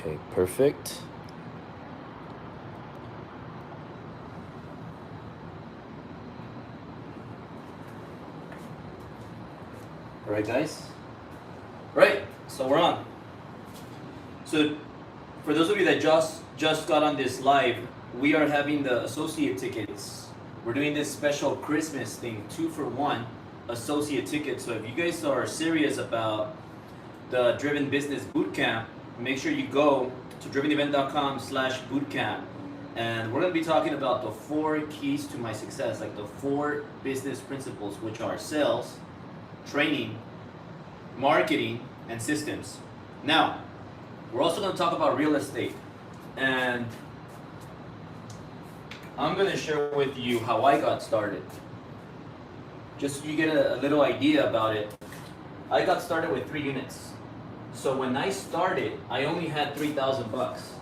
Okay, perfect. All right, guys. Right, so we're on. So for those of you that just got on this live, we are having the associate tickets. We're doing this special Christmas thing, 2-for-1 associate tickets. So if you guys are serious about the Driven Business Bootcamp, make sure you go to drivenevent.com/bootcamp. And we're going to be talking about the 4 keys to my success, like the 4 business principles, which are sales, training, marketing, and systems. Now, we're also going to talk about real estate. And I'm going to share with you how I got started. Just so you get a little idea about it. I got started with 3 units. So when I started, I only had $3,000 bucks.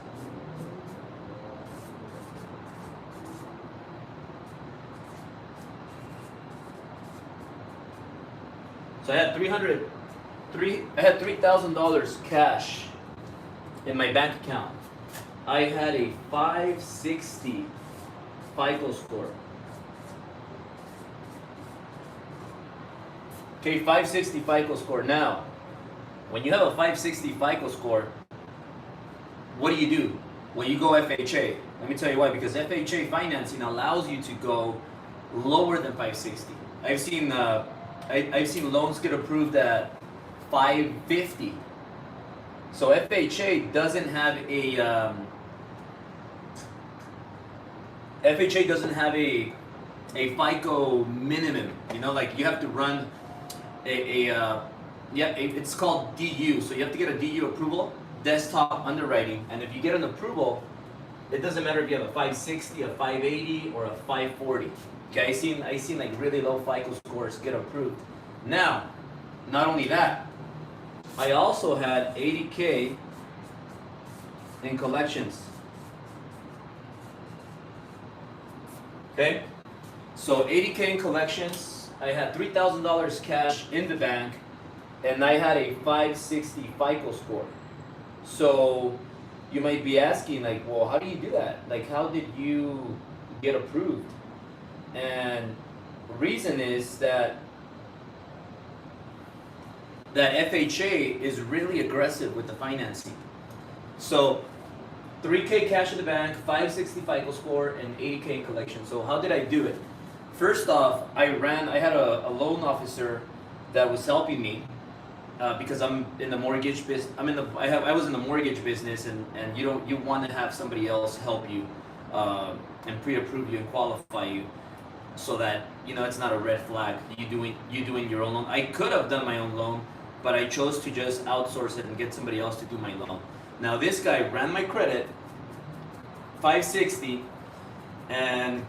So I had $3,000 cash in my bank account. I had a 560 FICO score. Okay, 560 FICO score. Now, when you have a 560 FICO score, what do? Well, you go FHA. Let me tell you why. Because FHA financing allows you to go lower than 560. I've seen loans get approved at 550. So FHA doesn't have a FICO minimum. You know, like you have to run it's called DU. So you have to get a DU approval, desktop underwriting, and if you get an approval, it doesn't matter if you have a 560, a 580, or a 540. Okay, I seen like really low FICO scores get approved. Now, not only that, I also had 80K in collections. Okay, so 80K in collections. I had $3,000 cash in the bank, and I had a 560 FICO score. So you might be asking, like, well, how do you do that? Like, how did you get approved? And the reason is that FHA is really aggressive with the financing. So 3K cash in the bank, 560 FICO score, and 80K in collection. So how did I do it? First off, I had a loan officer that was helping me because I'm in the mortgage business. I was in the mortgage business, and you want to have somebody else help you and pre-approve you and qualify you, so that it's not a red flag. You doing your own loan. I could have done my own loan, but I chose to just outsource it and get somebody else to do my loan. Now this guy ran my credit, 560, and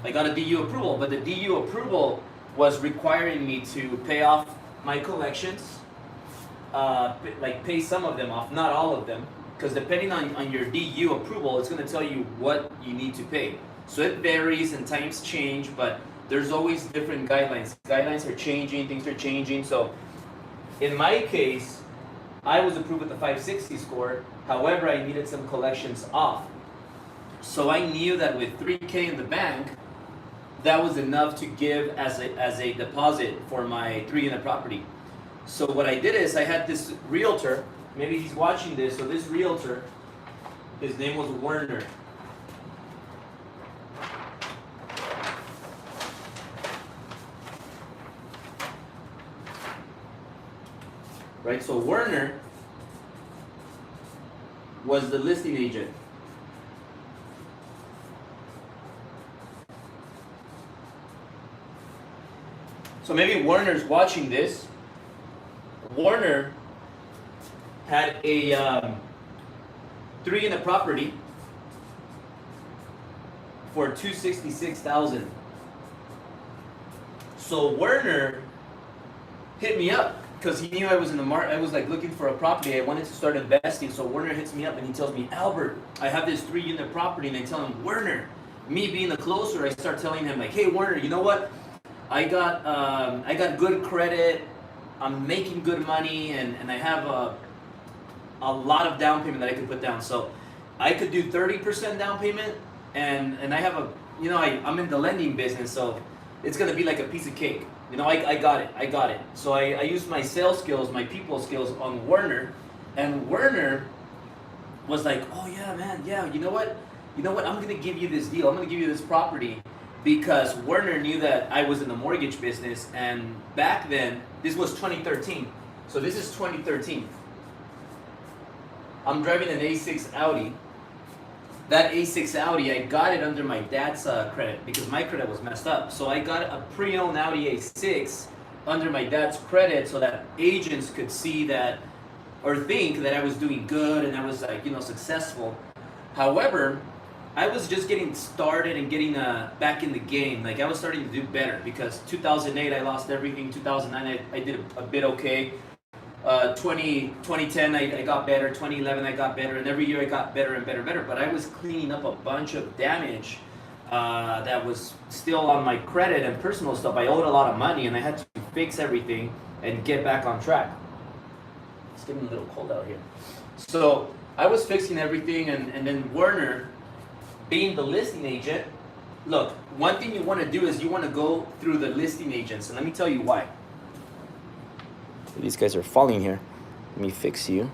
I got a DU approval, but the DU approval was requiring me to pay off my collections, like pay some of them off, not all of them, because depending on your DU approval, it's going to tell you what you need to pay. So it varies and times change, but there's always different guidelines. Guidelines are changing, things are changing. So in my case, I was approved with the 560 score. However, I needed some collections off. So I knew that with 3K in the bank, that was enough to give as a deposit for my 3-unit property. So what I did is I had this realtor, maybe he's watching this, so this realtor, his name was Werner. Right, so Werner was the listing agent. So maybe Werner's watching this. Werner had a 3-unit property for $266,000. So Werner hit me up because he knew I was in the market. I was like looking for a property. I wanted to start investing. So Werner hits me up and he tells me, Albert, I have this 3-unit property. And I tell him, Werner, me being the closer, I start telling him like, hey Werner, you know what? I got good credit. I'm making good money, and I have a lot of down payment that I could put down. So I could do 30% down payment, and I have a, you know, I'm in the lending business, so it's gonna be like a piece of cake. You know, I got it. So I used my sales skills, my people skills on Werner, and Werner was like, oh yeah, man, yeah, you know what, I'm gonna give you this deal, I'm gonna give you this property, because Werner knew that I was in the mortgage business, and back then, this was 2013, so this is 2013. I'm driving an A6 Audi. That A6 Audi, I got it under my dad's credit, because my credit was messed up. So I got a pre-owned Audi A6 under my dad's credit, so that agents could see that, or think that I was doing good and I was, like, you know, successful. However, I was just getting started and getting back in the game. Like, I was starting to do better, because 2008 I lost everything. 2009 I did a bit okay. 2010 I got better. 2011 I got better, and every year I got better and better and better. But I was cleaning up a bunch of damage that was still on my credit and personal stuff. I owed a lot of money, and I had to fix everything and get back on track. It's getting a little cold out here. So I was fixing everything, and then Werner, being the listing agent, look, one thing you want to do is you want to go through the listing agents, and let me tell you why. These guys are falling here. Let me fix you.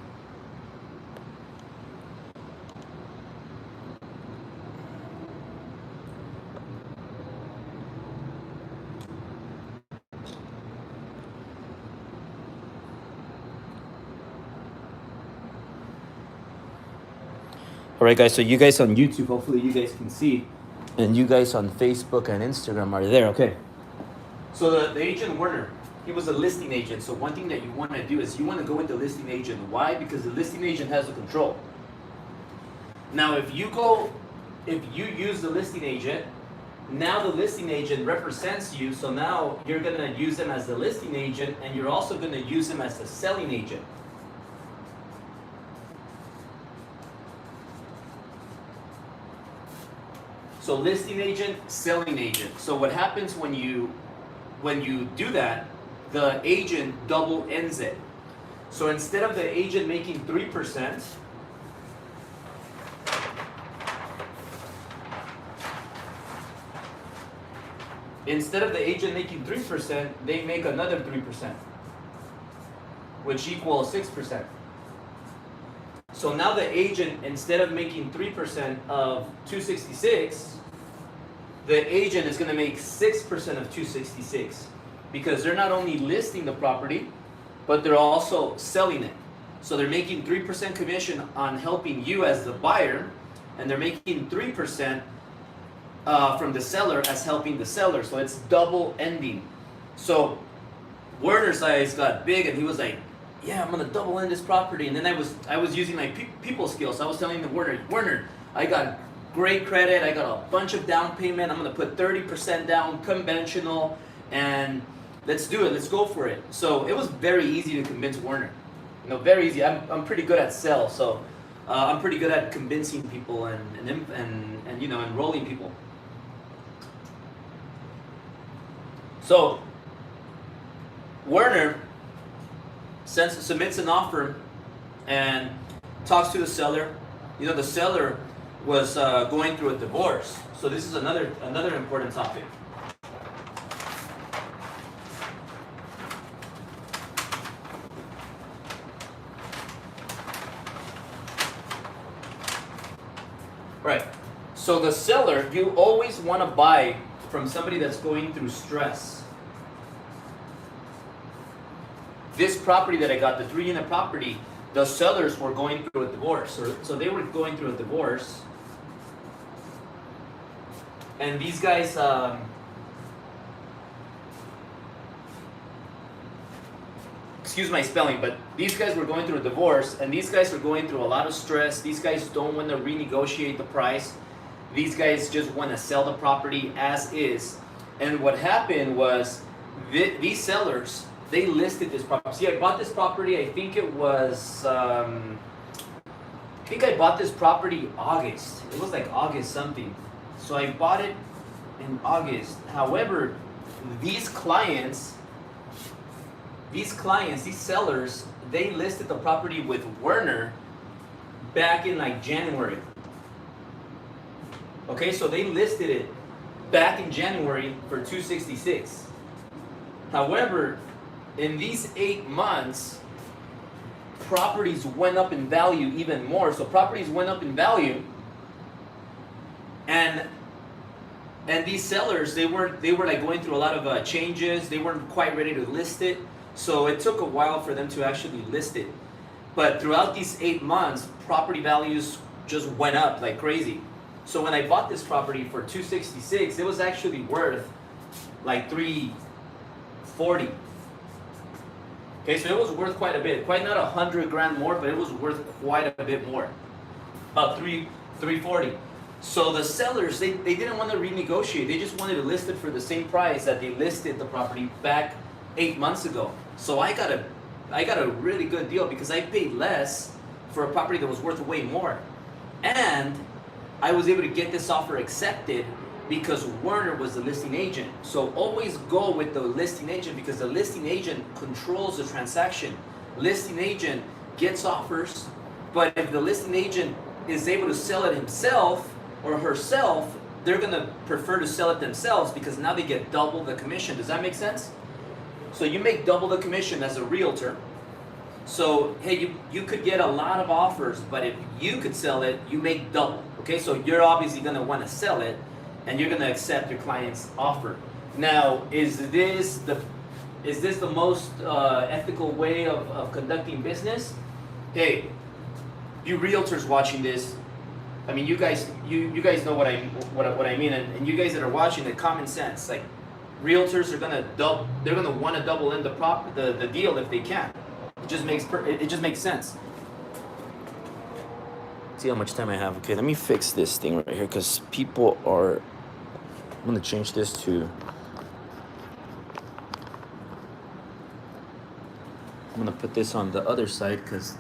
All right, guys, so you guys on YouTube, hopefully you guys can see, and you guys on Facebook and Instagram are there, okay? So the agent Werner, he was a listing agent. So one thing that you want to do is you want to go with the listing agent. Why? Because the listing agent has the control. Now, if you use the listing agent, now the listing agent represents you. So now you're going to use them as the listing agent, and you're also going to use them as the selling agent. So listing agent, selling agent. So what happens when you do that, the agent double ends it. So instead of the agent making 3%, they make another 3%, which equals 6%. So now the agent, instead of making 3% of 266, the agent is going to make 6% of 266. Because they're not only listing the property, but they're also selling it. So they're making 3% commission on helping you as the buyer, and they're making 3% from the seller as helping the seller. So it's double ending. So Werner's eyes got big, and he was like, yeah, I'm gonna double end this property. And then I was using my people skills. I was telling the Werner, I got great credit, I got a bunch of down payment, I'm gonna put 30% down, conventional, and let's do it. Let's go for it. So it was very easy to convince Werner. You know, very easy. I'm pretty good at sales, so I'm pretty good at convincing people and you know, enrolling people. So Werner submits an offer and talks to the seller. You know, the seller was going through a divorce. So this is another important topic. Right. So the seller, you always want to buy from somebody that's going through stress. This property that I got, the 3-unit property, the sellers were going through a divorce. So they were going through a divorce. And these guys, excuse my spelling, but these guys were going through a divorce, and these guys were going through a lot of stress. These guys don't want to renegotiate the price. These guys just want to sell the property as is. And what happened was these sellers, they listed this property. See, I bought this property, I think it was, I bought this property August. It was like August something. So I bought it in August. However, these clients, these clients, these sellers, they listed the property with Werner back in like January. Okay, so they listed it back in January for $266. However, in these 8 months, properties went up in value even more. So properties went up in value, and these sellers, they were like going through a lot of changes. They weren't quite ready to list it, so it took a while for them to actually list it. But throughout these 8 months, property values just went up like crazy. So when I bought this property for $266, it was actually worth like $340. Okay, so it was worth quite a bit. Quite not $100,000 more, but it was worth quite a bit more. About $340. So the sellers, they didn't want to renegotiate. They just wanted to list it for the same price that they listed the property back 8 months ago. So I got a really good deal because I paid less for a property that was worth way more. And I was able to get this offer accepted because Werner was the listing agent. So always go with the listing agent because the listing agent controls the transaction. Listing agent gets offers, but if the listing agent is able to sell it himself or herself, they're gonna prefer to sell it themselves because now they get double the commission. Does that make sense? So you make double the commission as a realtor. So hey, you could get a lot of offers, but if you could sell it, you make double. Okay, so you're obviously gonna wanna sell it, and you're gonna accept your client's offer. Now, is this the most ethical way of conducting business? Hey, you realtors watching this, I mean, you guys know what I mean, and you guys that are watching, the common sense, like realtors are they're gonna want to double in the deal if they can. It just makes sense. See how much time I have. Okay, let me fix this thing right here because people are. I'm gonna change this to. I'm gonna put this on the other side because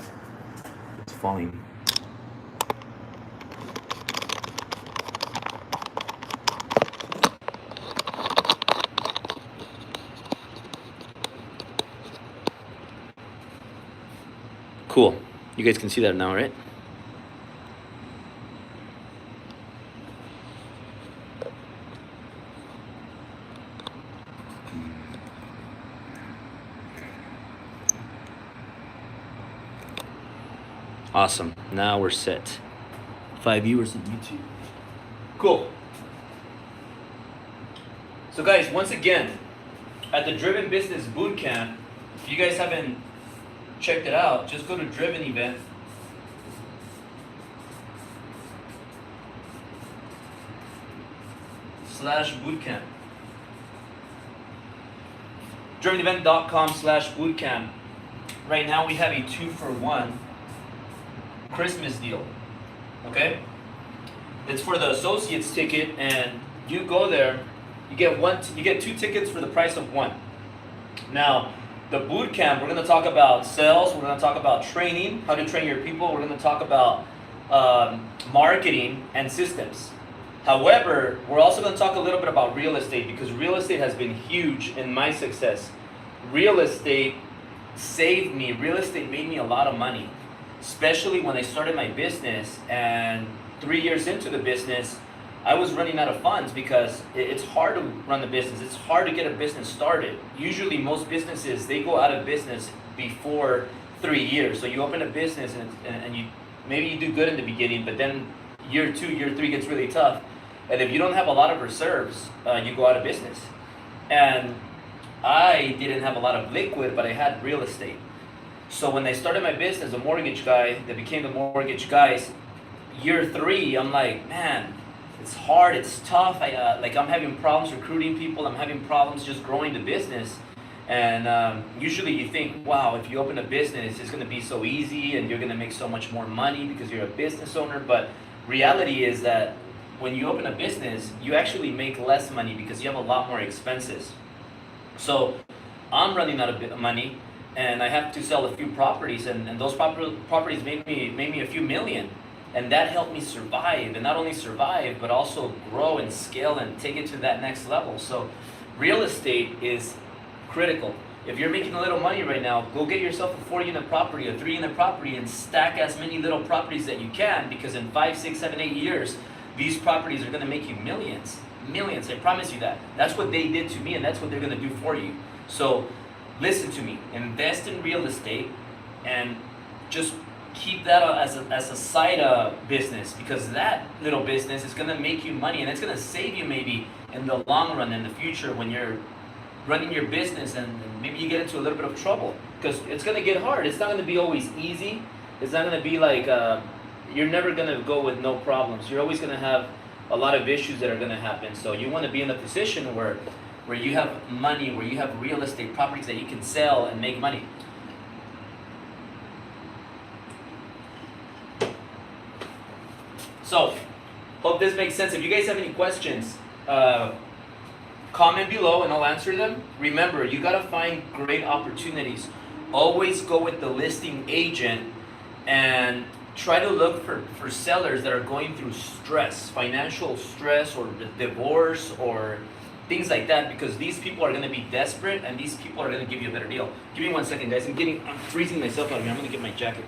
it's falling. Cool. You guys can see that now, right? Awesome. Now we're set. 5 viewers on YouTube. Cool. So guys, once again, at the Driven Business Bootcamp, if you guys haven't checked it out, just go to Driven Event. /bootcamp. drivenevent.com/bootcamp. Right now we have a 2-for-1 Christmas deal. Okay? It's for the associates ticket, and you go there, you get 2 tickets for the price of 1. Now, the boot camp, we're going to talk about sales, we're going to talk about training, how to train your people, we're going to talk about marketing and systems. However, we're also going to talk a little bit about real estate because real estate has been huge in my success. Real estate saved me. Real estate made me a lot of money, especially when I started my business, and 3 years into the business, I was running out of funds because it's hard to run the business. It's hard to get a business started. Usually most businesses, they go out of business before 3 years. So you open a business and maybe you do good in the beginning, but then year 2, year 3 gets really tough. And if you don't have a lot of reserves, you go out of business. And I didn't have a lot of liquid, but I had real estate. So when I started my business, a mortgage guy that became the mortgage guys, year 3, I'm like, man, it's hard, it's tough. I'm having problems recruiting people. I'm having problems just growing the business. And usually you think, wow, if you open a business, it's going to be so easy and you're going to make so much more money because you're a business owner. But reality is that when you open a business, you actually make less money because you have a lot more expenses. So I'm running out of money, and I have to sell a few properties, and those properties made me a few million. And that helped me survive, and not only survive, but also grow and scale and take it to that next level. So real estate is critical. If you're making a little money right now, go get yourself a 4-unit property, a 3-unit property, and stack as many little properties that you can, because in 5, 6, 7, 8 years, these properties are gonna make you millions. Millions, I promise you that. That's what they did to me, and that's what they're gonna do for you. So listen to me, invest in real estate, and just keep that as a side business, because that little business is gonna make you money, and it's gonna save you maybe in the long run, in the future, when you're running your business and maybe you get into a little bit of trouble, because it's gonna get hard. It's not gonna be always easy. It's not gonna be like, you're never gonna go with no problems. You're always gonna have a lot of issues that are gonna happen. So you wanna be in a position where you have money, where you have real estate properties that you can sell and make money. So, hope this makes sense. If you guys have any questions, comment below and I'll answer them. Remember, you gotta find great opportunities. Always go with the listing agent and try to look for sellers that are going through stress, financial stress, or divorce, or things like that, because these people are gonna be desperate and these people are gonna give you a better deal. Give me 1 second, guys. I'm freezing myself out here. I'm gonna get my jacket.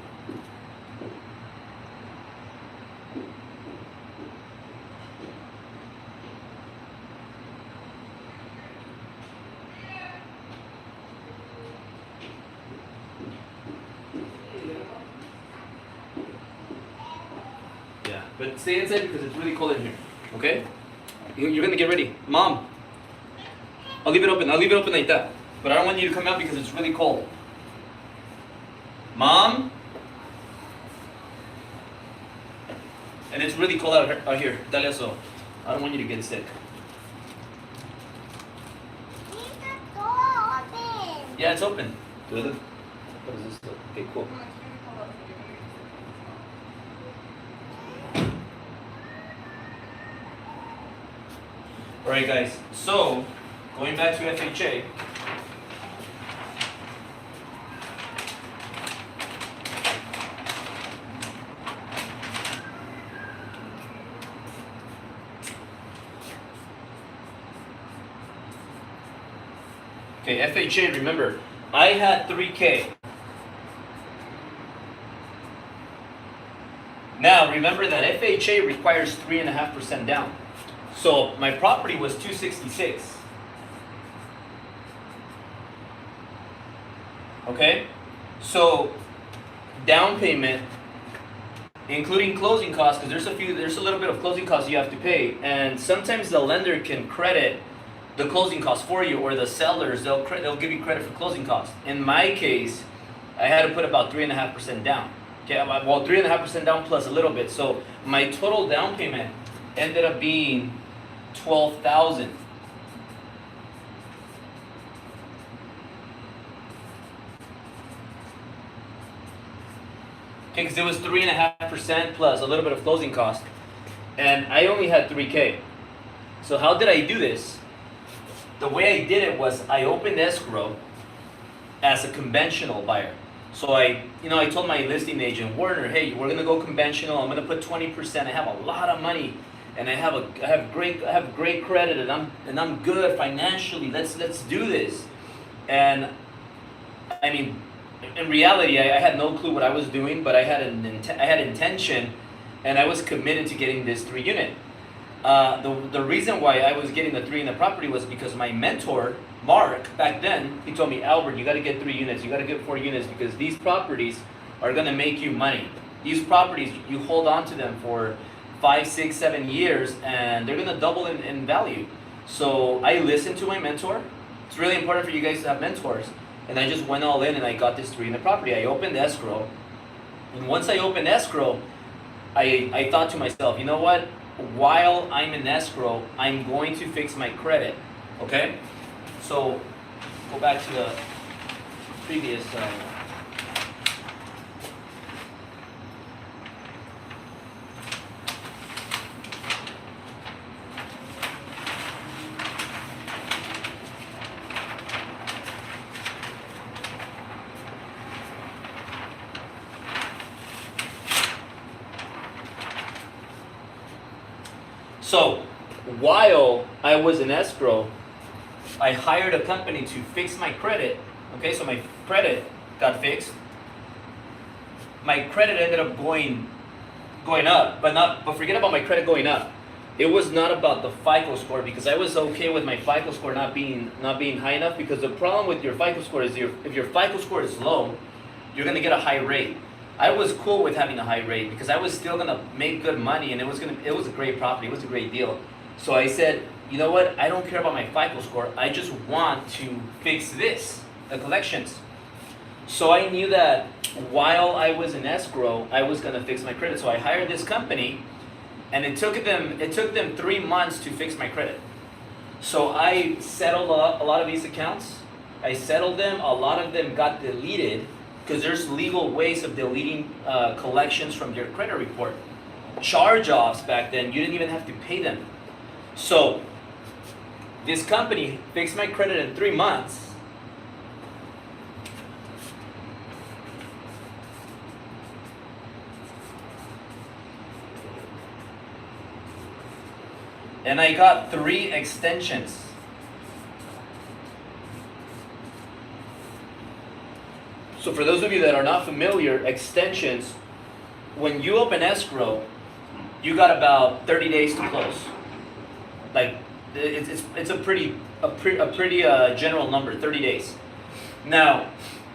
But stay inside because it's really cold in here, okay? You're gonna get ready. Mom, I'll leave it open like that. But I don't want you to come out because it's really cold. Mom? And it's really cold out here, Dalia, so I don't want you to get sick. Yeah, it's open. What is this? Okay, cool. Alright guys, so going back to FHA, okay, FHA, remember, I had 3K. Now remember that FHA requires 3.5% down. So my property was 266. Okay? So down payment, including closing costs, because there's a little bit of closing costs you have to pay, and sometimes the lender can credit the closing costs for you, or the sellers, they'll give you credit for closing costs. In my case, I had to put about 3.5% down. Okay, well, 3.5% down plus a little bit. So my total down payment ended up being $12,000. Okay, because it was 3.5% plus a little bit of closing cost, and I only had 3K. So how did I do this? The way I did it was I opened escrow as a conventional buyer. So I told my listing agent, Werner, hey, we're gonna go conventional. I'm gonna put 20%. I have a lot of money, and I have great credit, and I'm good financially. Let's do this. And I mean, in reality, I had no clue what I was doing, but I had intention, and I was committed to getting this 3-unit. The reason why I was getting the 3 in the property was because my mentor, Mark, back then, he told me, Albert, you got to get 3 units. You got to get 4 units, because these properties are going to make you money. These properties, you hold on to them for 5, 6, 7 years, and they're going to double in value. So I listened to my mentor. It's really important for you guys to have mentors. And I just went all in, and I got this 3 in the property. I opened escrow. And once I opened escrow, I thought to myself, you know what? While I'm in escrow, I'm going to fix my credit. Okay? So go back to the previous So while I was in escrow, I hired a company to fix my credit, Okay, so my credit got fixed. My credit ended up going up, but forget about my credit going up. It was not about the FICO score, because I was okay with my FICO score not being high enough, because the problem with your FICO score is if your FICO score is low, you're gonna get a high rate. I was cool with having a high rate because I was still gonna make good money, and it was a great property, it was a great deal. So I said, you know what, I don't care about my FICO score, I just want to fix this, the collections. So I knew that while I was in escrow, I was gonna fix my credit. So I hired this company, and it took them 3 months to fix my credit. So I settled a lot of these accounts. I settled them. A lot of them got deleted, because there's legal ways of deleting collections from your credit report. Charge-offs back then, you didn't even have to pay them. So this company fixed my credit in 3 months. And I got 3 extensions. So for those of you that are not familiar, extensions, when you open escrow, you got about 30 days to close. Like, it's a pretty general number, 30 days. Now,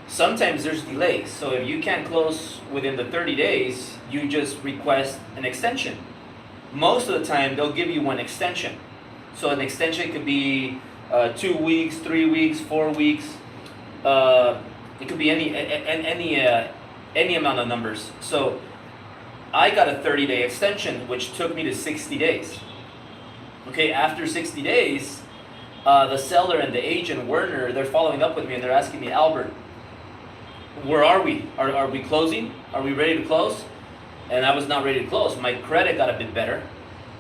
sometimes there's delays. So if you can't close within the 30 days, you just request an extension. Most of the time, they'll give you 1 extension. So an extension could be 2 weeks, 3 weeks, 4 weeks. It could be any amount of numbers. So I got a 30-day extension, which took me to 60 days. Okay, after 60 days, the seller and the agent, Werner, they're following up with me, and they're asking me, Albert, where are we? Are we closing? Are we ready to close? And I was not ready to close. My credit got a bit better.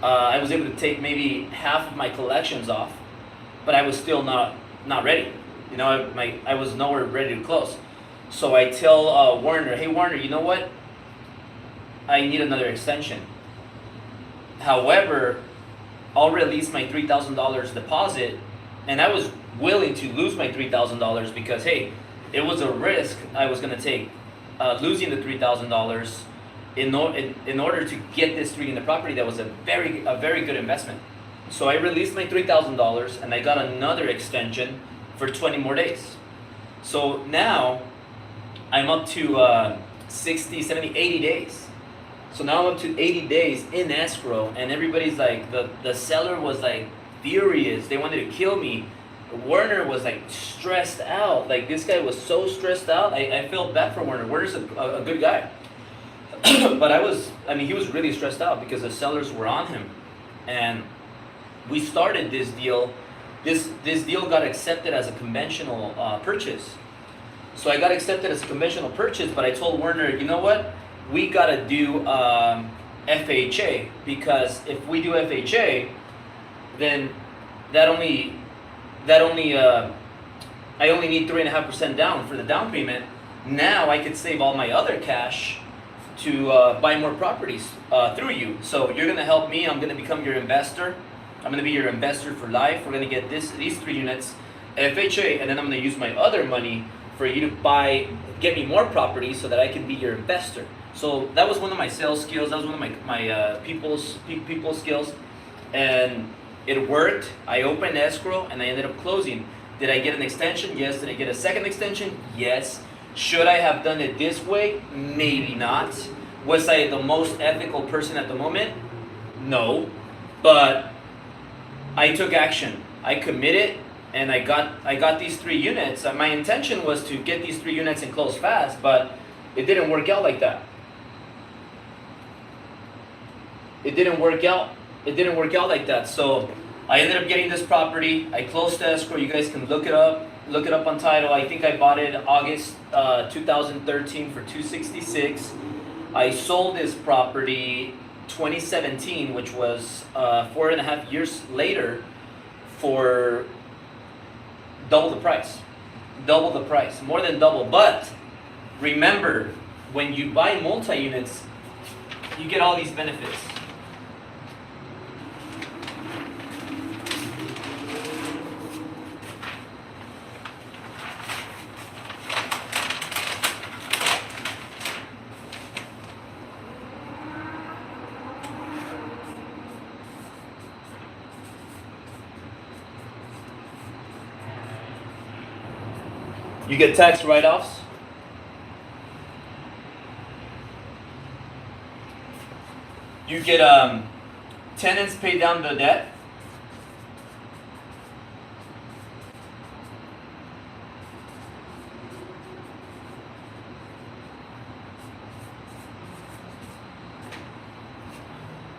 I was able to take maybe half of my collections off, but I was still not ready. You know, I was nowhere ready to close. So I tell Werner, hey Werner, you know what? I need another extension. However, I'll release my $3,000 deposit, and I was willing to lose my $3,000 because, hey, it was a risk I was going to take, losing the $3,000 in order to get this street in the property. That was a very good investment. So I released my $3,000, and I got another extension for 20 more days. So now I'm up to 60, 70, 80 days. So now I'm up to 80 days in escrow, and everybody's like, the seller was like furious. They wanted to kill me. Werner was like stressed out. Like, this guy was so stressed out. I felt bad for Werner. Werner's a good guy. But he was really stressed out because the sellers were on him. And we started this deal. This deal got accepted as a conventional purchase. So I got accepted as a conventional purchase, but I told Werner, you know what? We gotta do FHA, because if we do FHA, then I only need 3.5% down for the down payment. Now I could save all my other cash to buy more properties through you. So you're gonna help me. I'm gonna become your investor. I'm gonna be your investor for life. We're gonna get these 3 units FHA, and then I'm gonna use my other money for you to get me more properties so that I can be your investor. So that was one of my sales skills. That was one of my people skills, and it worked. I opened escrow, and I ended up closing. Did I get an extension? Yes. Did I get a second extension? Yes. Should I have done it this way? Maybe not. Was I the most ethical person at the moment? No. But I took action. I committed, and I got these 3 units. My intention was to get these 3 units and close fast, but it didn't work out like that. It didn't work out like that. So I ended up getting this property. I closed the escrow. You guys can look it up. Look it up on title. I think I bought it August 2013 for $266. I sold this property 2017, which was 4.5 years later, for double the price, more than double. But remember, when you buy multi-units, you get all these benefits. You get tax write-offs. You get tenants pay down the debt.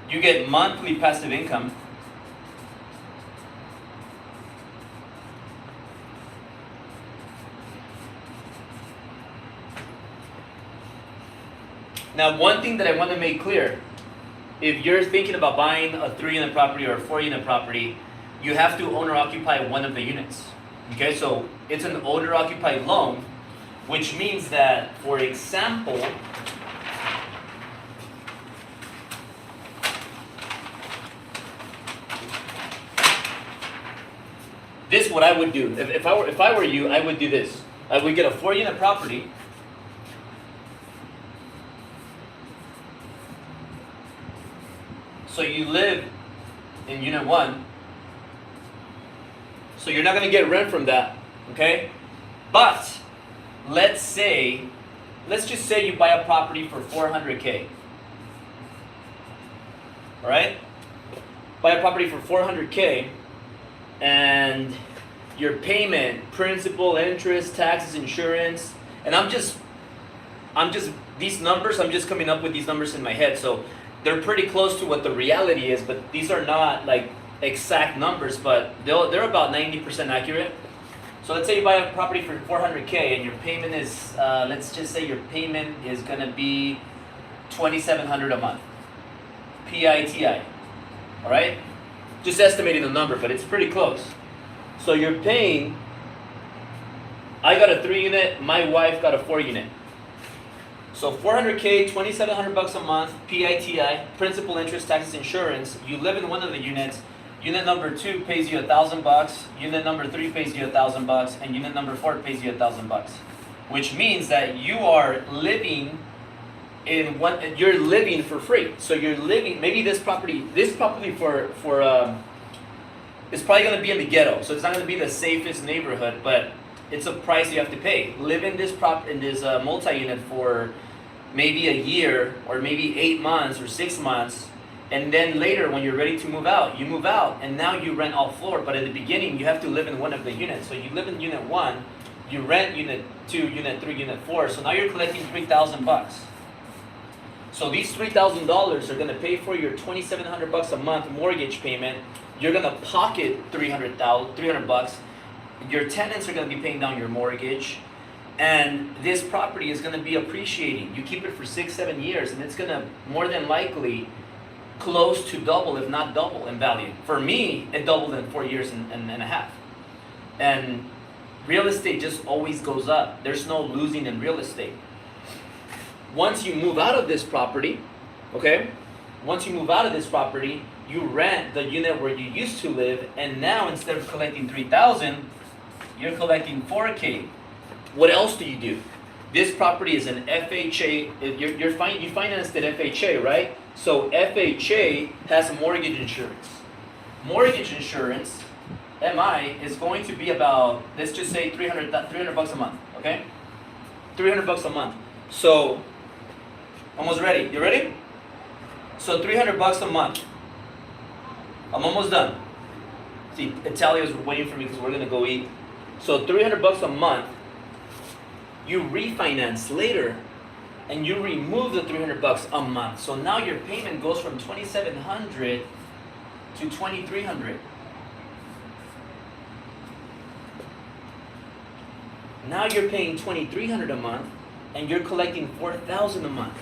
You get monthly passive income. Now, one thing that I want to make clear, if you're thinking about buying a 3-unit property or a 4-unit property, you have to owner-occupy one of the units. Okay, so it's an owner-occupied loan, which means that, for example, this is what I would do. If I were you, I would do this. I would get a 4-unit property. So you live in unit 1. So you're not going to get rent from that, okay? But let's just say you buy a property for $400K. All right? Buy a property for $400K, and your payment, principal, interest, taxes, insurance, and I'm just these numbers, I'm just coming up with these numbers in my head, so they're pretty close to what the reality is, but these are not like exact numbers, but they're about 90% accurate. So let's say you buy a property for $400K and your payment is, let's just say your payment is gonna be $2,700 a month, PITI, all right? Just estimating the number, but it's pretty close. So you're paying, I got a 3-unit, my wife got a 4-unit. So $400K, $2,700 a month, PITI, principal, interest, taxes, insurance. You live in one of the units. Unit number 2 pays you $1,000. Unit number 3 pays you $1,000, and unit number 4 pays you $1,000. Which means that you are living in one. You're living for free. So you're living. Maybe this property for it's probably going to be in the ghetto. So it's not going to be the safest neighborhood, but it's a price you have to pay. Live in this multi-unit for maybe a year or maybe 8 months or 6 months, and then later when you're ready to move out, you move out, and now you rent all floor. But at the beginning, you have to live in one of the units. So you live in unit 1, you rent unit 2, unit 3, unit 4. So now you're collecting $3,000. So these $3,000 are going to pay for your $2,700 a month mortgage payment. You're going to pocket $300. Your tenants are going to be paying down your mortgage, and this property is going to be appreciating. You keep it for 6-7 years, and it's going to more than likely close to double, if not double, in value. For me, it doubled in 4 years and a half. And real estate just always goes up. There's no losing in real estate. Once you move out of this property, okay? Once you move out of this property, you rent the unit where you used to live, and now instead of collecting $3,000, you're collecting $4K. What else do you do? This property is an FHA. You financed it FHA, right? So FHA has mortgage insurance. Mortgage insurance, MI, is going to be about, let's just say $300 a month, okay? $300 a month. So, almost ready. You ready? So $300 a month. I'm almost done. See, Italia's waiting for me because we're gonna go eat. So $300 a month. You refinance later, and you remove the $300 a month. So now your payment goes from $2,700 to $2,300. Now you're paying $2,300 a month, and you're collecting $4,000 a month.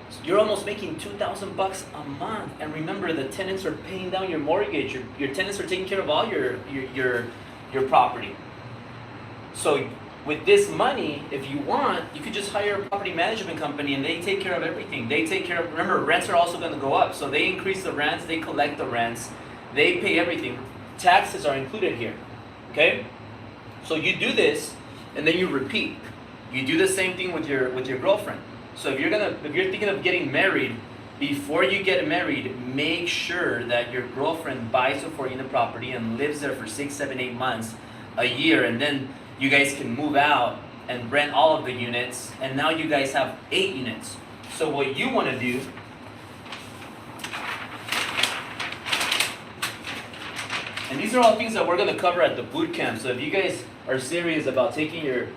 So you're almost making $2,000 a month. And remember, the tenants are paying down your mortgage. Your tenants are taking care of all your property. So with this money, if you want, you could just hire a property management company, and they take care of everything. They take care of, remember, rents are also going to go up. So they increase the rents, they collect the rents, they pay everything. Taxes are included here, okay? So you do this, and then you repeat. You do the same thing with your girlfriend. So if you're thinking of getting married, before you get married, make sure that your girlfriend buys a 4-unit property and lives there for 6, 7, 8 months. a year, and then you guys can move out and rent all of the units, and now you guys have 8 units. So what you want to do, and these are all things that we're going to cover at the boot camp. So if you guys are serious about taking your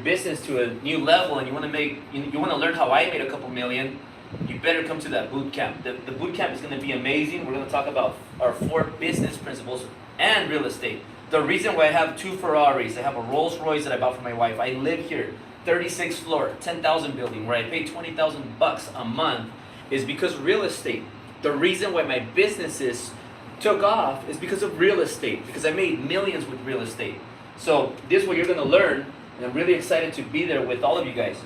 business to a new level, and you want to learn how I made a couple million, you better come to that boot camp. The boot camp is going to be amazing. We're going to talk about our 4 business principles and real estate. The reason why I have 2 Ferraris, I have a Rolls Royce that I bought for my wife. I live here, 36th floor, 10,000 building, where I pay $20,000 a month, is because real estate. The reason why my businesses took off is because of real estate, because I made millions with real estate. So this is what you're going to learn, and I'm really excited to be there with all of you guys.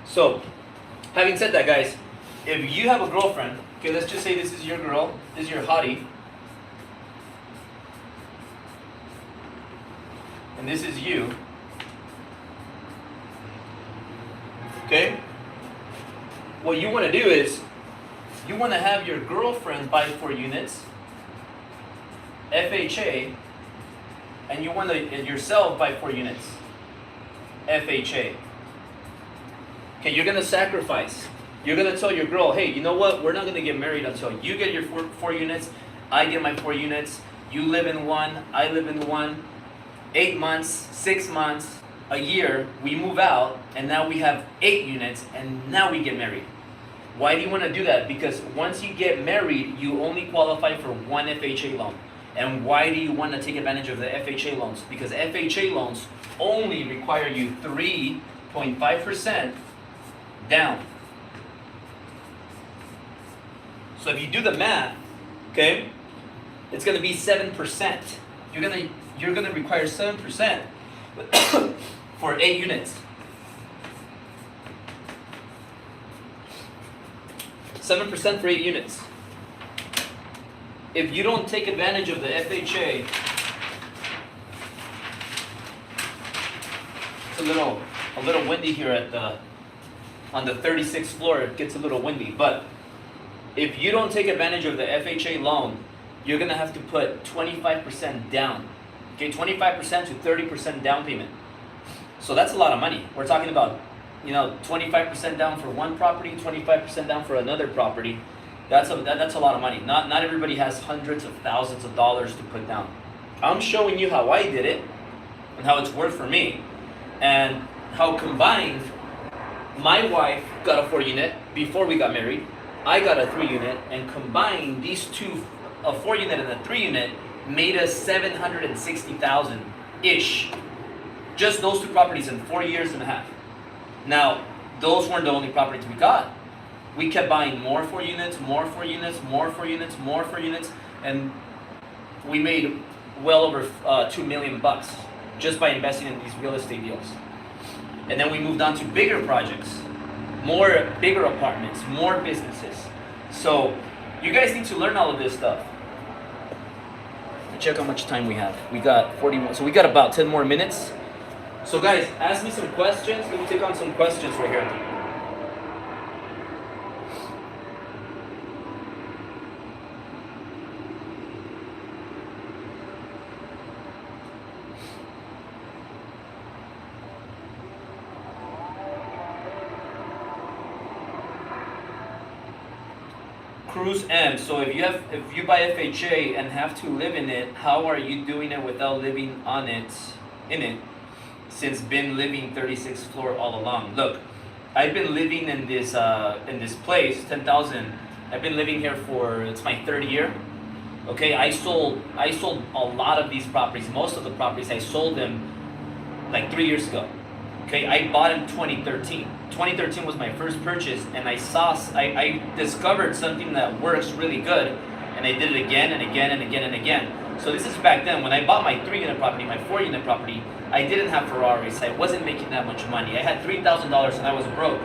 So, having said that, guys, if you have a girlfriend, okay, let's just say this is your girl, this is your hottie, and this is you, okay? What you want to do is, you want to have your girlfriend buy 4 units, FHA, and you want to yourself buy 4 units, FHA. Okay, you're going to sacrifice. You're going to tell your girl, hey, you know what? We're not going to get married until you get your 4 units, I get my 4 units, you live in one, I live in one, 8 months, 6 months, a year, we move out, and now we have 8 units, and now we get married. Why do you want to do that? Because once you get married, you only qualify for 1 FHA loan. And why do you want to take advantage of the FHA loans? Because FHA loans only require you 3.5% down. So if you do the math, okay, it's going to be 7%. You're gonna require 7% for 8 units. 7% for 8 units. If you don't take advantage of the FHA, it's a little windy here on the 36th floor. It gets a little windy, but if you don't take advantage of the FHA loan, you're gonna have to put 25% down. Okay, 25% to 30% down payment. So that's a lot of money. We're talking about, 25% down for one property, 25% down for another property. That's a lot of money. Not everybody has hundreds of thousands of dollars to put down. I'm showing you how I did it and how it's worked for me, and how combined my wife got a 4 unit before we got married. I got a 3 unit, and combined these two, a 4 unit and a 3 unit, made us $760,000 ish. Just those 2 properties in 4 years and a half. Now, those weren't the only properties we got. We kept buying more 4 units, more 4 units, more 4 units, more 4 units, and we made well over $2 million just by investing in these real estate deals. And then we moved on to bigger projects, bigger apartments, more businesses. So you guys need to learn all of this stuff. Check how much time we have. We got 41, so we got about 10 more minutes. So guys, ask me some questions. Let me take on some questions right here. Cruise M. So if you buy FHA and have to live in it, how are you doing it without living in it, since been living 36th floor all along? Look, I've been living in this place, 10,000. I've been living here it's my 3rd year. Okay, I sold a lot of these properties. Most of the properties I sold them like 3 years ago. Okay, I bought in 2013. 2013 was my first purchase, and I discovered something that works really good, and I did it again and again and again and again. So this is back then when I bought my 3-unit property, my 4-unit property. I didn't have Ferraris. I wasn't making that much money. I had $3,000 and I was broke.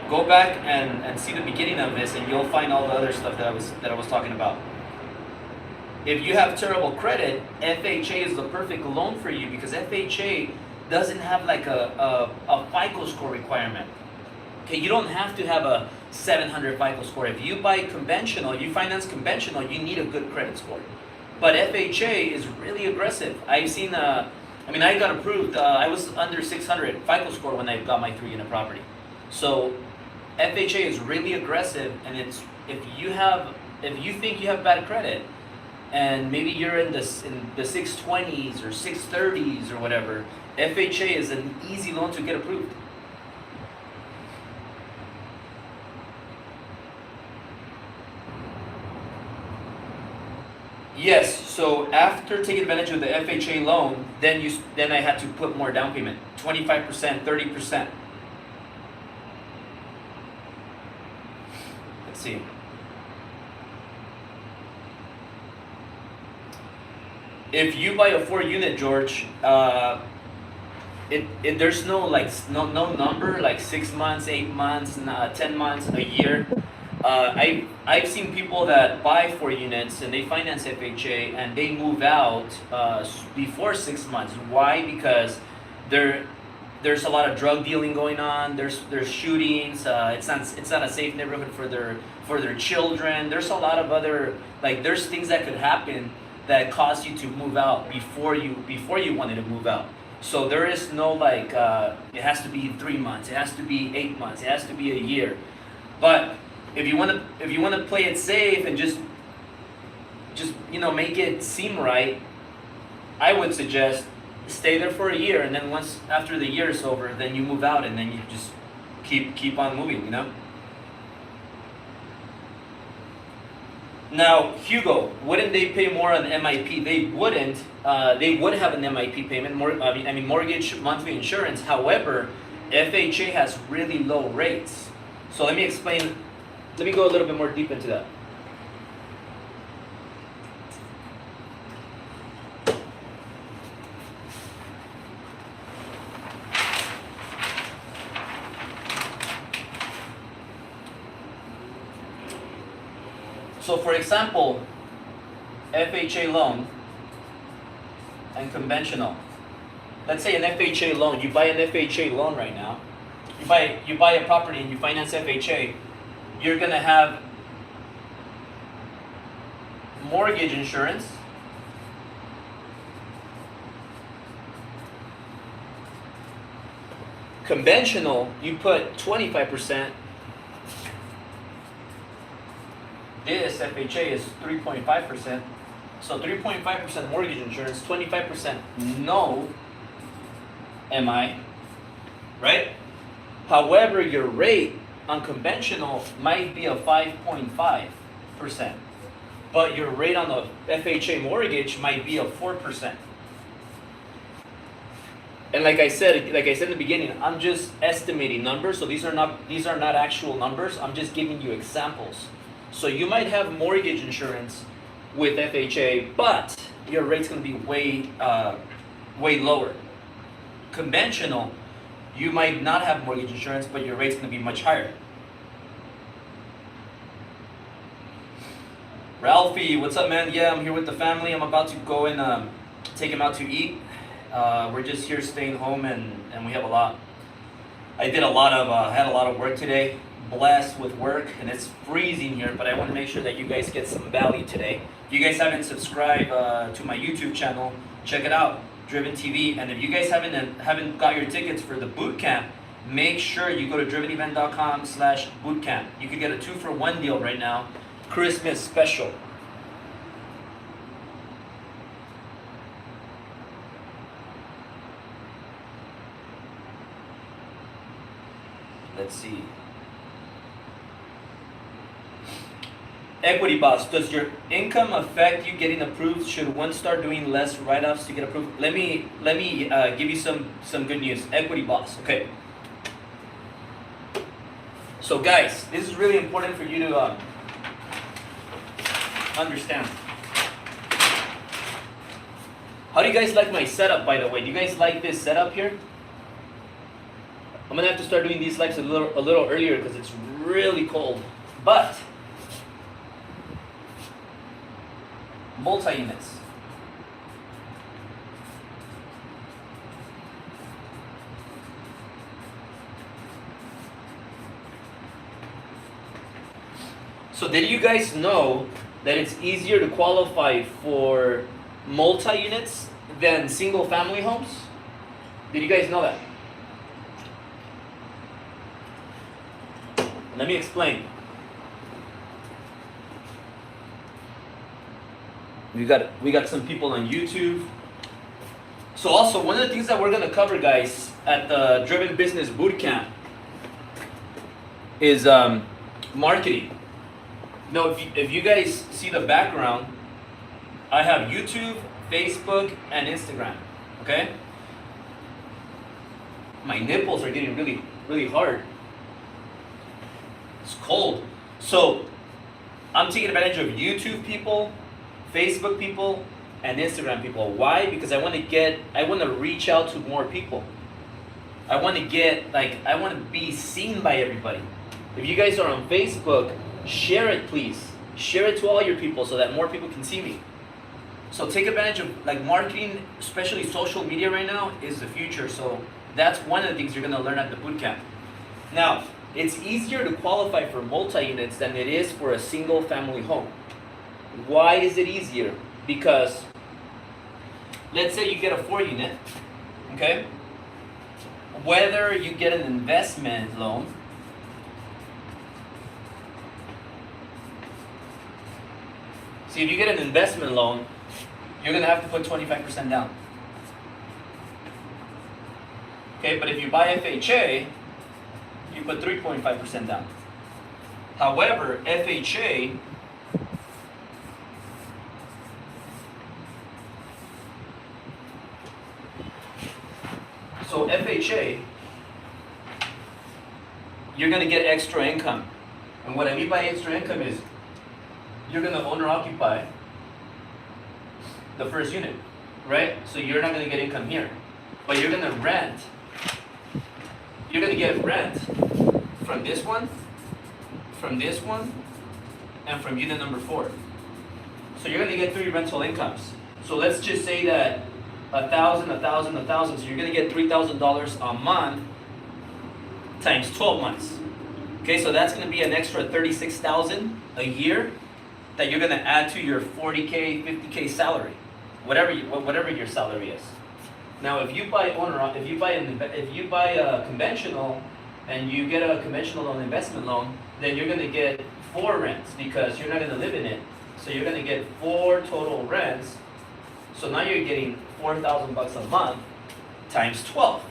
Go back and see the beginning of this, and you'll find all the other stuff that I was talking about. If you have terrible credit, FHA is the perfect loan for you, because FHA doesn't have like a FICO score requirement. Okay, you don't have to have a 700 FICO score. If you buy conventional, you finance conventional, you need a good credit score. But FHA is really aggressive. I've seen, I got approved, I was under 600 FICO score when I got my 3-unit property. So FHA is really aggressive, and it's, if you think you have bad credit, and maybe you're in the 620s or 630s or whatever, FHA is an easy loan to get approved. Yes, so after taking advantage of the FHA loan, then I had to put more down payment, 25%, 30%. Let's see. If you buy a 4-unit, George, there's no number like 6 months, 8 months, 10 months, a year. I've seen people that buy 4 units and they finance FHA and they move out before 6 months. Why? Because there's a lot of drug dealing going on. There's shootings. It's not a safe neighborhood for their children. There's a lot of other, there's things that could happen that cause you to move out before you wanted to move out. So there is no it has to be 3 months, it has to be 8 months, it has to be a year. But if you want to play it safe and just make it seem right, I would suggest stay there for a year, and then once after the year is over, then you move out, and then you just keep on moving, Now, Hugo, wouldn't they pay more on MIP? They wouldn't. They would have an MIP payment, mortgage monthly insurance. However, FHA has really low rates. So let me explain. Let me go a little bit more deep into that. So for example, FHA loan and conventional. Let's say an FHA loan, you buy an FHA loan right now, you buy a property and you finance FHA, you're gonna have mortgage insurance, conventional, you put 25%. This FHA is 3.5%. So 3.5% mortgage insurance, 25% no MI, right? However, your rate on conventional might be a 5.5%, but your rate on the FHA mortgage might be a 4%. And like I said in the beginning, I'm just estimating numbers. So these are not actual numbers. I'm just giving you examples. So you might have mortgage insurance with FHA, but your rate's going to be way lower. Conventional, you might not have mortgage insurance, but your rate's going to be much higher. Ralphie, what's up, man? Yeah, I'm here with the family. I'm about to go and take him out to eat. We're just here staying home, and we have a lot. I had a lot of work today. Blessed with work, and it's freezing here, but I want to make sure that you guys get some value today. If you guys haven't subscribed to my YouTube channel, check it out, Driven TV. And if you guys haven't got your tickets for the Bootcamp, make sure you go to drivenevent.com/bootcamp. You could get a 2-for-1 deal right now, Christmas special. Let's see. Equity Boss, does your income affect you getting approved? Should one start doing less write-offs to get approved? Let me give you some good news. Equity Boss, okay. So guys, this is really important for you to understand. How do you guys like my setup, by the way? Do you guys like this setup here? I'm gonna have to start doing these lives a little earlier because it's really cold. But multi-units. So did you guys know that it's easier to qualify for multi-units than single-family homes? Did you guys know that? Let me explain. We got some people on YouTube. So also, one of the things that we're gonna cover, guys, at the Driven Business Bootcamp is marketing. Now, if you guys see the background, I have YouTube, Facebook, and Instagram, okay? My nipples are getting really, really hard. It's cold. So, I'm taking advantage of YouTube people, Facebook people, and Instagram people. Why? Because I want to reach out to more people. I want to be seen by everybody. If you guys are on Facebook, share it, please. Share it to all your people so that more people can see me. So take advantage of marketing, especially social media right now, is the future. So that's one of the things you're going to learn at the bootcamp. Now, it's easier to qualify for multi-units than it is for a single family home. Why is it easier? Because let's say you get a 4-unit, okay? Whether you get an investment loan, see, if you get an investment loan, you're gonna have to put 25% down. Okay, but if you buy FHA, you put 3.5% down. However, FHA you're gonna get extra income. And what I mean by extra income is you're gonna owner occupy the first unit, right? So you're not gonna get income here, but you're gonna rent. You're gonna get rent from this one, and from unit number 4. So you're gonna get 3 rental incomes. So let's just say that $1,000. So you're gonna get $3,000 a month times 12 months. Okay, so that's gonna be an extra $36,000 a year that you're gonna add to your 40K, 50K salary, whatever your salary is. Now, if you buy a conventional, and you get a conventional loan, investment loan, then you're gonna get 4 rents because you're not gonna live in it. So you're gonna get 4 total rents. So now you're getting $4,000 a month times 12.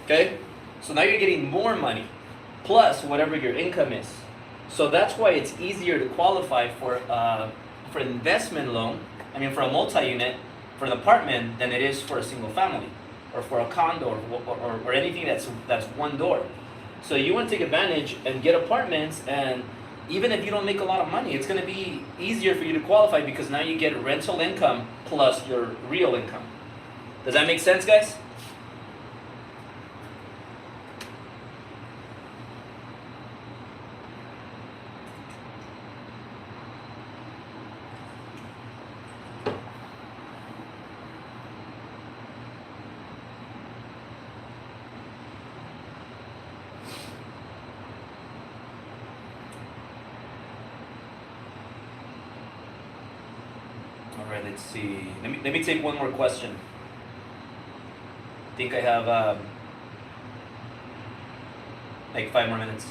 Okay, so now you're getting more money plus whatever your income is. So that's why it's easier to qualify for an investment loan. I mean, for a multi-unit, for an apartment, than it is for a single family, or for a condo, or anything that's one door. So you want to take advantage and get apartments, and even if you don't make a lot of money, it's going to be easier for you to qualify because now you get rental income plus your real income. Does that make sense, guys? All right, let's see. Let me take one more question. I think I have like 5 more minutes.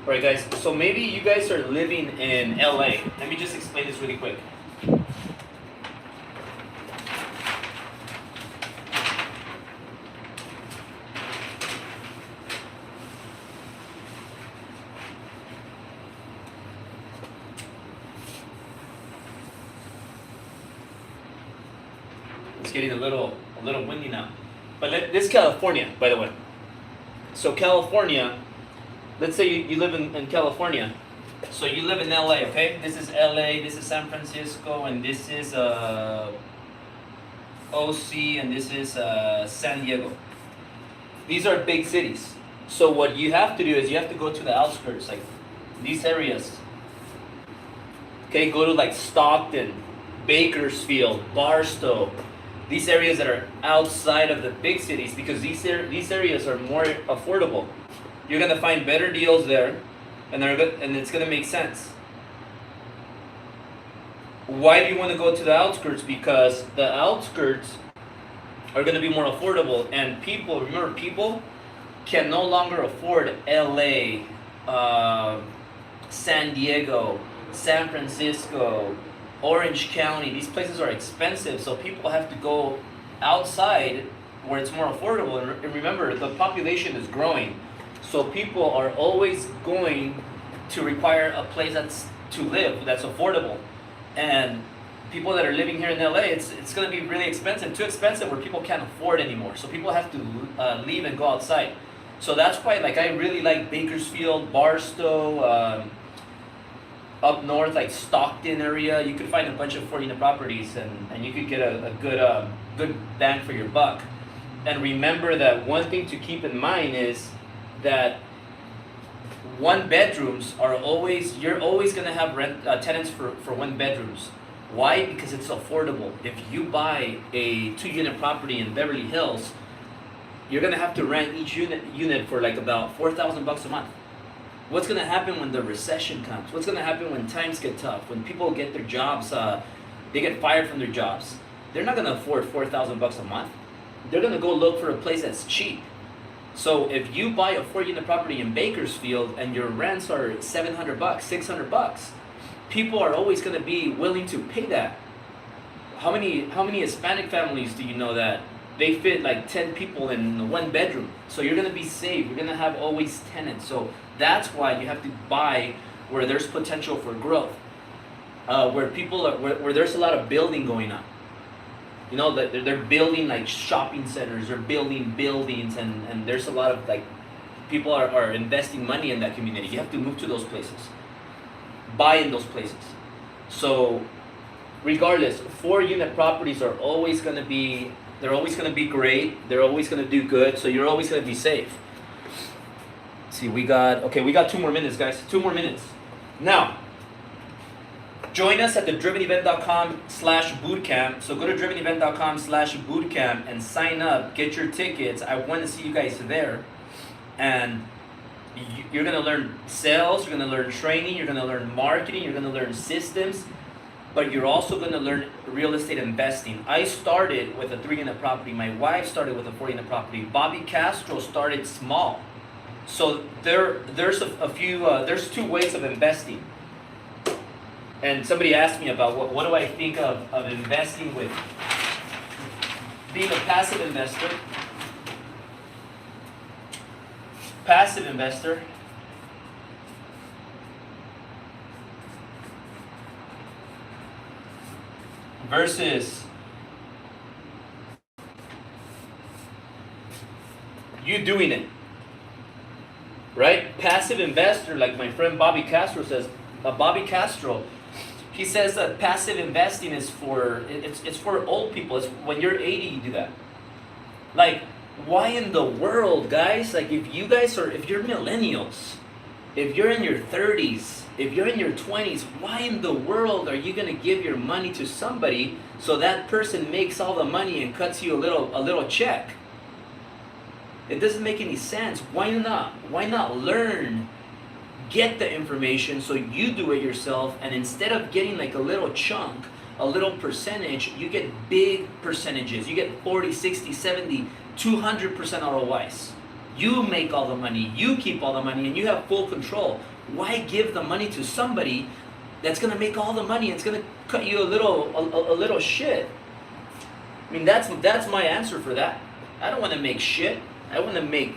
All right, guys. So maybe you guys are living in LA. Let me just explain this really quick. It's getting a little windy now. But this is California, by the way. So California, let's say you live in California. So you live in LA, okay? This is LA, this is San Francisco, and this is OC, and this is San Diego. These are big cities. So what you have to do is you have to go to the outskirts, like these areas. Okay, go to like Stockton, Bakersfield, Barstow, these areas that are outside of the big cities, because these areas are more affordable. You're gonna find better deals there, and it's gonna make sense. Why do you want to go to the outskirts? Because the outskirts are gonna be more affordable, and people can no longer afford LA, San Diego, San Francisco, Orange County. These places are expensive, so people have to go outside where it's more affordable. And remember, the population is growing, so people are always going to require a place to live that's affordable. And people that are living here in LA, it's going to be really expensive, too expensive where people can't afford anymore. So people have to leave and go outside. So that's why, like, I really like Bakersfield, Barstow, up north, like Stockton area. You could find a bunch of 4-unit properties, and you could get a good bang for your buck. And remember that one thing to keep in mind is that one-bedrooms you're always going to have tenants for one-bedrooms. Why? Because it's affordable. If you buy a 2-unit property in Beverly Hills, you're going to have to rent each unit for like about $4,000 a month. What's going to happen when the recession comes? What's going to happen when times get tough? When people get their jobs, they get fired from their jobs. They're not going to afford $4,000 a month. They're going to go look for a place that's cheap. So if you buy a 4-unit property in Bakersfield and your rents are $700, $600, people are always going to be willing to pay that. How many Hispanic families do you know that they fit like 10 people in one bedroom? So you're going to be safe. You're going to have always tenants. So that's why you have to buy where there's potential for growth, where there's a lot of building going on. You know, they're building like shopping centers, they're building buildings, and there's a lot of like people are investing money in that community. You have to move to those places, buy in those places. So regardless, 4-unit properties are always going to be, they're always going to be great, they're always going to do good, so you're always going to be safe. Let's see, we got 2 more minutes, guys. 2 more minutes. Now, join us at the drivenevent.com/bootcamp. So go to drivenevent.com/bootcamp and sign up, get your tickets. I want to see you guys there. And you're going to learn sales, you're going to learn training, you're going to learn marketing, you're going to learn systems, but you're also going to learn real estate investing. I started with a 3-unit property. My wife started with a 4-unit property. Bobby Castro started small. So there's there's 2 ways of investing. And somebody asked me about what do I think of investing with being a passive investor. Passive investor versus you doing it. Right? Passive investor, like my friend Bobby Castro says, he says that passive investing is for old people. It's when you're 80 you do that. Like, why in the world, guys? Like, if you're millennials, if you're in your 30s, if you're in your 20s, why in the world are you gonna give your money to somebody so that person makes all the money and cuts you a little check? It doesn't make any sense. Why not? Why not learn? Get the information so you do it yourself, and instead of getting like a little chunk, a little percentage, you get big percentages. You get 40, 60, 70, 200% ROIs. You make all the money, you keep all the money, and you have full control. Why give the money to somebody that's gonna make all the money and it's gonna cut you a little shit? I mean, that's my answer for that. I don't wanna make shit. I wanna make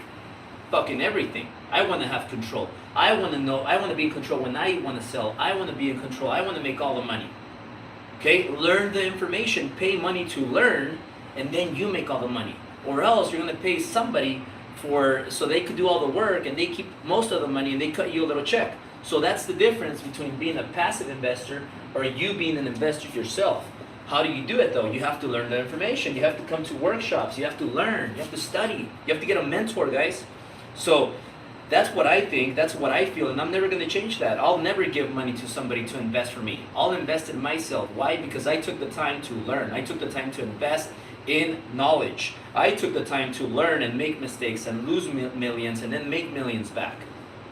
fucking everything. I wanna have control. I wanna know, I wanna be in control when I wanna sell. I wanna be in control. I wanna make all the money. Okay? Learn the information, pay money to learn, and then you make all the money. Or else you're gonna pay somebody so they could do all the work and they keep most of the money and they cut you a little check. So that's the difference between being a passive investor or you being an investor yourself. How do you do it though? You have to learn the information. You have to come to workshops. You have to learn. You have to study. You have to get a mentor, guys. So That's what I think, that's what I feel, and I'm never going to change that. I'll never give money to somebody to invest for me. I'll invest in myself. Why? Because I took the time to learn. I took the time to invest in knowledge. I took the time to learn and make mistakes and lose millions and then make millions back.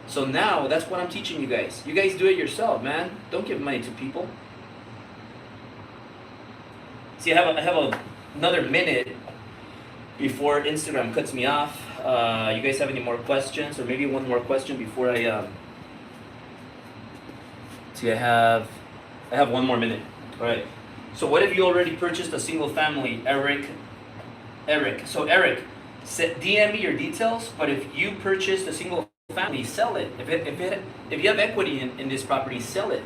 So now, that's what I'm teaching you guys. You guys do it yourself, man. Don't give money to people. See, I have another minute before Instagram cuts me off. You guys have any more questions, or maybe one more question before I see, I have 1 more minute. All right. So what if you already purchased a single family, Eric? So Eric, DM me your details. But if you purchased a single family, sell it. If you have equity in this property, sell it.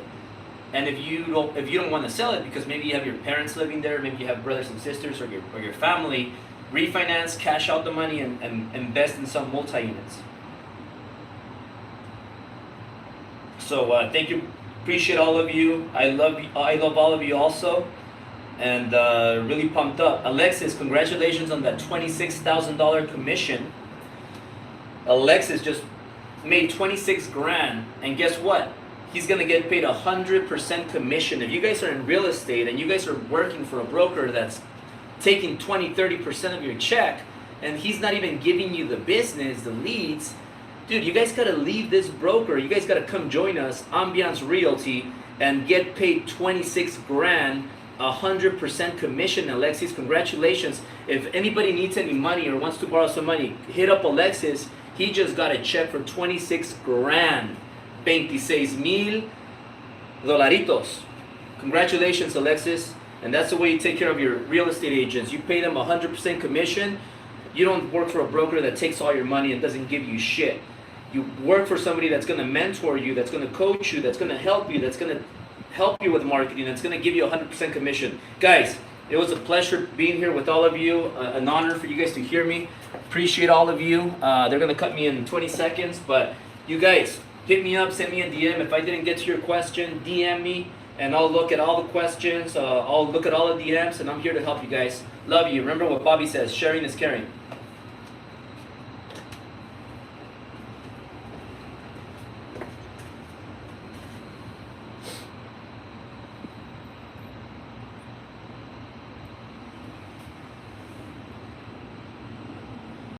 And if you don't want to sell it because maybe you have your parents living there, maybe you have brothers and sisters or your family, refinance, cash out the money, and invest in some multi-units. So thank you, appreciate all of you. I love all of you also, and really pumped up. Alexis, congratulations on that $26,000 commission. Alexis just made 26 grand, and guess what? He's gonna get paid 100% commission. If you guys are in real estate and you guys are working for a broker that's taking 20-30% of your check, and he's not even giving you the business, the leads, dude, you guys gotta leave this broker. You guys gotta come join us, Ambiance Realty, and get paid 26 grand, 100% commission. Alexis, congratulations. If anybody needs any money or wants to borrow some money, hit up Alexis. He just got a check for 26 grand. 26,000 dolaritos. Congratulations, Alexis. And that's the way you take care of your real estate agents. You pay them 100% commission. You don't work for a broker that takes all your money and doesn't give you shit. You work for somebody that's going to mentor you, that's going to coach you, that's going to help you, that's going to help you with marketing, that's going to give you 100% commission. Guys, it was a pleasure being here with all of you. An honor for you guys to hear me. Appreciate all of you. They're going to cut me in 20 seconds, but you guys, hit me up, send me a DM. If I didn't get to your question, DM me, and I'll look at all the questions. I'll look at all the DMs, and I'm here to help you guys. Love you. Remember what Bobby says, sharing is caring.